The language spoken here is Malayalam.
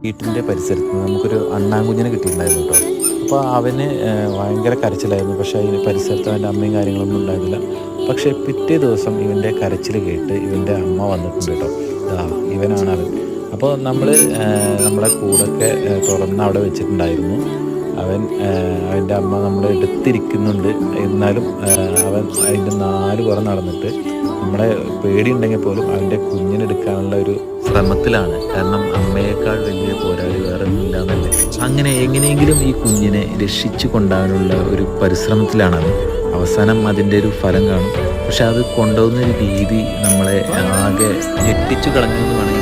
വീട്ടിൻ്റെ പരിസരത്ത് നമുക്കൊരു അണ്ണാൻകുഞ്ഞിനെ കിട്ടിയിട്ടുണ്ടായിരുന്നു കേട്ടോ. അപ്പോൾ അവന് ഭയങ്കര കരച്ചിലായിരുന്നു. പക്ഷേ അതിന് പരിസരത്ത് അവൻ്റെ അമ്മയും കാര്യങ്ങളൊന്നും ഉണ്ടായിരുന്നില്ല. പക്ഷേ പിറ്റേ ദിവസം ഇവൻ്റെ കരച്ചിൽ കേട്ട് ഇവൻ്റെ അമ്മ വന്നിട്ടുണ്ട് കേട്ടോ. ഇവനാണ് അവൻ. അപ്പോൾ നമ്മൾ നമ്മുടെ കൂടൊക്കെ തുറന്ന് അവിടെ വെച്ചിട്ടുണ്ടായിരുന്നു. അവൻ്റെ അമ്മ നമ്മളെ എടുത്തിരിക്കുന്നുണ്ട്. എന്നാലും അവൻ അതിൻ്റെ 4 പുറം നടന്നിട്ട് നമ്മളെ പേടിയുണ്ടെങ്കിൽ പോലും അവൻ്റെ കുഞ്ഞിനെടുക്കാനുള്ള ഒരു ശ്രമത്തിലാണ്. കാരണം അമ്മയേക്കാൾ വലിയ പോരാളി വേറെ ഒന്നുമില്ലാന്നല്ലേ. അങ്ങനെ എങ്ങനെയെങ്കിലും ഈ കുഞ്ഞിനെ രക്ഷിച്ചു കൊണ്ടുപോകാനുള്ള ഒരു പരിശ്രമത്തിലാണത്. അവസാനം അതിൻ്റെ ഒരു ഫലം കാണും. പക്ഷെ അത് കൊണ്ടുപോകുന്ന ഒരു രീതി നമ്മളെ ആകെ ഞെട്ടിച്ചു കളഞ്ഞു എന്ന് വേണമെങ്കിൽ